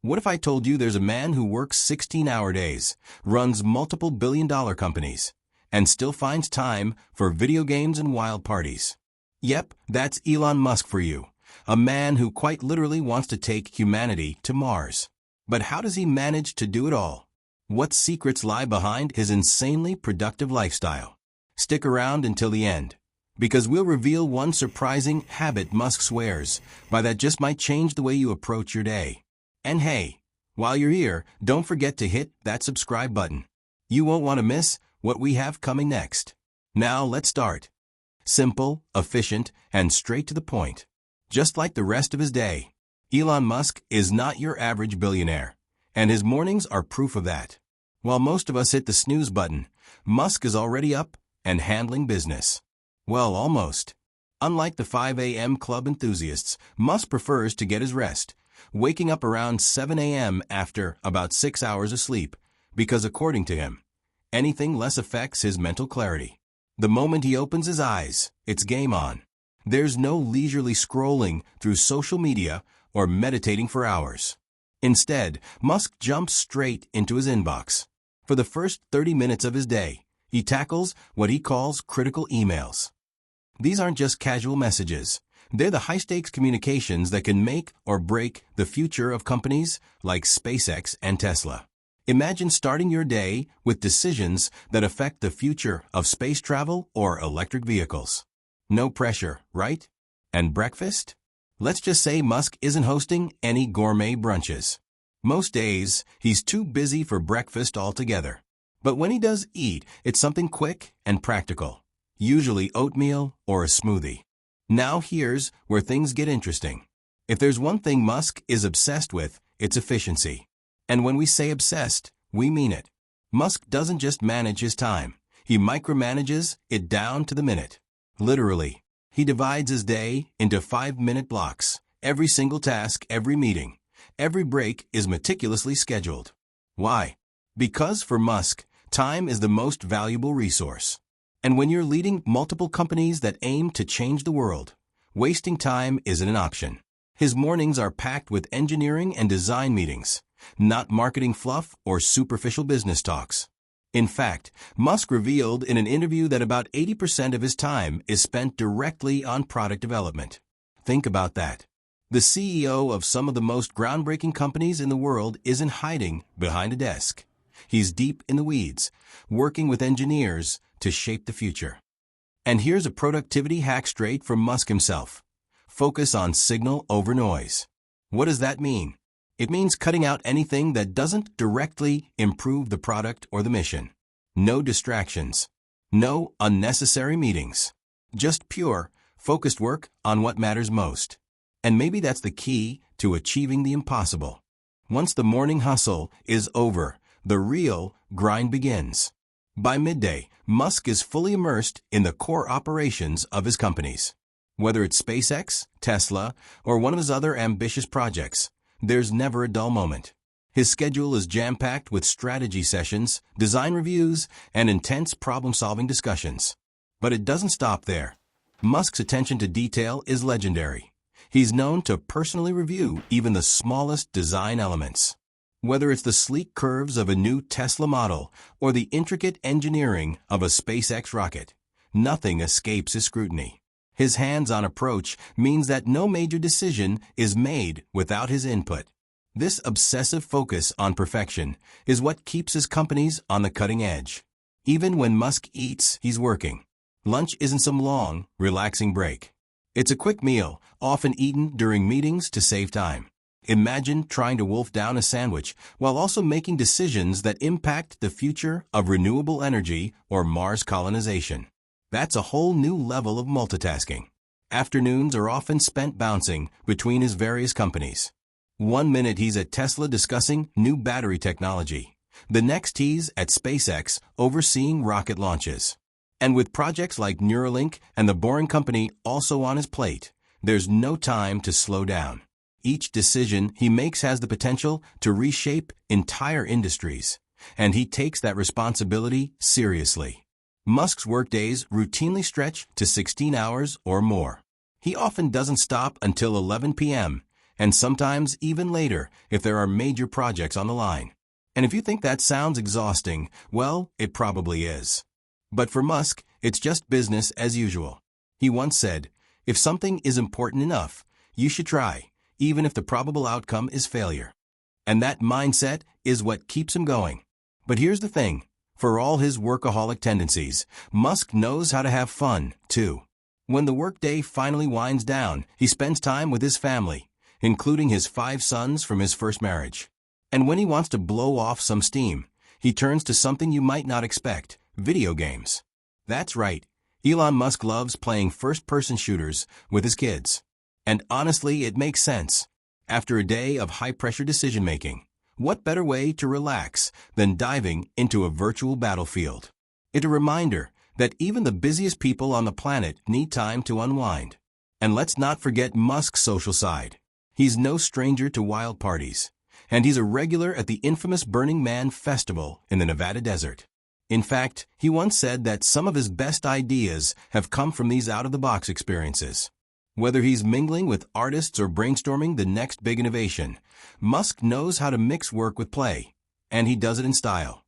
What if I told you there's a man who works 16-hour days, runs multiple billion-dollar companies, and still finds time for video games and wild parties? Yep, that's Elon Musk for you, a man who quite literally wants to take humanity to Mars. But how does he manage to do it all? What secrets lie behind his insanely productive lifestyle? Stick around until the end, because we'll reveal one surprising habit Musk swears by that just might change the way you approach your day. And hey, while you're here, don't forget to hit that subscribe button. You won't want to miss what we have coming next. Now let's start. Simple, efficient, and straight to the point. Just like the rest of his day, Elon Musk is not your average billionaire, and his mornings are proof of that. While most of us hit the snooze button, Musk is already up and handling business. Well, almost. Unlike the 5 a.m. club enthusiasts, Musk prefers to get his rest, waking up around 7 a.m. after about 6 hours of sleep, because according to him, anything less affects his mental clarity. The moment he opens his eyes, it's game on. There's no leisurely scrolling through social media or meditating for hours. Instead, Musk jumps straight into his inbox. For the first 30 minutes of his day, he tackles what he calls critical emails. These aren't just casual messages. They're the high-stakes communications that can make or break the future of companies like SpaceX and Tesla. Imagine starting your day with decisions that affect the future of space travel or electric vehicles. No pressure, right? And breakfast? Let's just say Musk isn't hosting any gourmet brunches. Most days, he's too busy for breakfast altogether. But when he does eat, it's something quick and practical, usually oatmeal or a smoothie. Now here's where things get interesting. If there's one thing Musk is obsessed with, it's efficiency. And when we say obsessed, we mean it. Musk doesn't just manage his time. He micromanages it down to the minute. Literally, he divides his day into 5-minute blocks. Every single task, every meeting, every break is meticulously scheduled. Why? Because for Musk, time is the most valuable resource. And when you're leading multiple companies that aim to change the world, wasting time isn't an option. His mornings are packed with engineering and design meetings, not marketing fluff or superficial business talks. In fact, Musk revealed in an interview that about 80% of his time is spent directly on product development. Think about that. The CEO of some of the most groundbreaking companies in the world isn't hiding behind a desk. He's deep in the weeds, working with engineers to shape the future. And here's a productivity hack straight from Musk himself. Focus on signal over noise. What does that mean? It means cutting out anything that doesn't directly improve the product or the mission. No distractions. No unnecessary meetings. Just pure, focused work on what matters most. And maybe that's the key to achieving the impossible. Once the morning hustle is over, the real grind begins. By midday, Musk is fully immersed in the core operations of his companies. Whether it's SpaceX, Tesla, or one of his other ambitious projects, there's never a dull moment. His schedule is jam-packed with strategy sessions, design reviews, and intense problem-solving discussions. But it doesn't stop there. Musk's attention to detail is legendary. He's known to personally review even the smallest design elements. Whether it's the sleek curves of a new Tesla model or the intricate engineering of a SpaceX rocket, nothing escapes his scrutiny. His hands-on approach means that no major decision is made without his input. This obsessive focus on perfection is what keeps his companies on the cutting edge. Even when Musk eats, he's working. Lunch isn't some long, relaxing break. It's a quick meal, often eaten during meetings to save time. Imagine trying to wolf down a sandwich while also making decisions that impact the future of renewable energy or Mars colonization. That's a whole new level of multitasking. Afternoons are often spent bouncing between his various companies. One minute he's at Tesla discussing new battery technology. The next he's at SpaceX overseeing rocket launches. And with projects like Neuralink and the Boring Company also on his plate, there's no time to slow down. Each decision he makes has the potential to reshape entire industries, and he takes that responsibility seriously. Musk's workdays routinely stretch to 16 hours or more. He often doesn't stop until 11 p.m., and sometimes even later if there are major projects on the line. And if you think that sounds exhausting, well, it probably is. But for Musk, it's just business as usual. He once said, "If something is important enough, you should try, even if the probable outcome is failure." And that mindset is what keeps him going. But here's the thing. For all his workaholic tendencies, Musk knows how to have fun, too. When the workday finally winds down, he spends time with his family, including his 5 sons from his first marriage. And when he wants to blow off some steam, he turns to something you might not expect: video games. That's right. Elon Musk loves playing first-person shooters with his kids. And honestly, it makes sense. After a day of high-pressure decision-making, what better way to relax than diving into a virtual battlefield? It's a reminder that even the busiest people on the planet need time to unwind. And let's not forget Musk's social side. He's no stranger to wild parties, and he's a regular at the infamous Burning Man festival in the Nevada desert. In fact, he once said that some of his best ideas have come from these out-of-the-box experiences. Whether he's mingling with artists or brainstorming the next big innovation, Musk knows how to mix work with play, and he does it in style.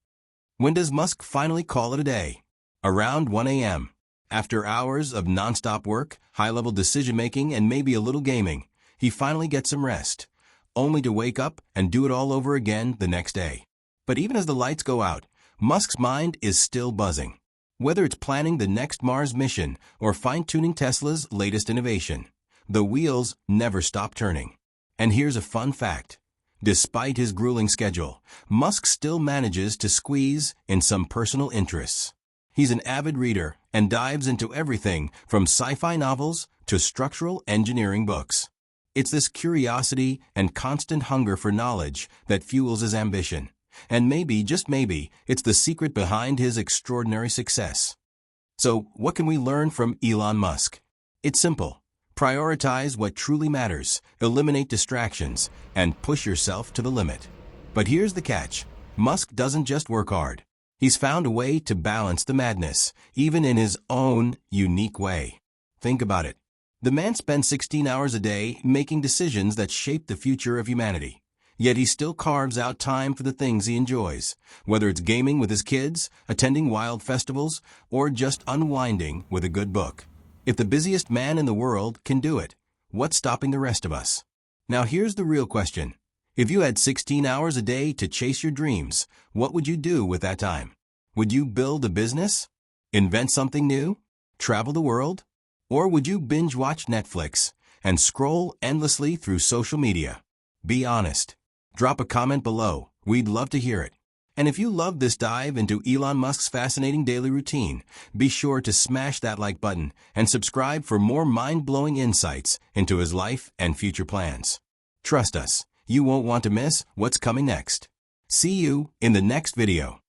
When does Musk finally call it a day? Around 1 a.m. After hours of nonstop work, high-level decision-making, and maybe a little gaming, he finally gets some rest, only to wake up and do it all over again the next day. But even as the lights go out, Musk's mind is still buzzing. Whether it's planning the next Mars mission or fine-tuning Tesla's latest innovation, the wheels never stop turning. And here's a fun fact. Despite his grueling schedule, Musk still manages to squeeze in some personal interests. He's an avid reader and dives into everything from sci-fi novels to structural engineering books. It's this curiosity and constant hunger for knowledge that fuels his ambition. And maybe, just maybe, it's the secret behind his extraordinary success. So, what can we learn from Elon Musk? It's simple. Prioritize what truly matters, eliminate distractions, and push yourself to the limit. But here's the catch. Musk doesn't just work hard. He's found a way to balance the madness, even in his own unique way. Think about it. The man spends 16 hours a day making decisions that shape the future of humanity. Yet he still carves out time for the things he enjoys, whether it's gaming with his kids, attending wild festivals, or just unwinding with a good book. If the busiest man in the world can do it, what's stopping the rest of us? Now here's the real question. If you had 16 hours a day to chase your dreams, what would you do with that time? Would you build a business? Invent something new? Travel the world? Or would you binge watch Netflix and scroll endlessly through social media? Be honest. Drop a comment below. We'd love to hear it. And if you love this dive into Elon Musk's fascinating daily routine, be sure to smash that like button and subscribe for more mind-blowing insights into his life and future plans. Trust us, you won't want to miss what's coming next. See you in the next video.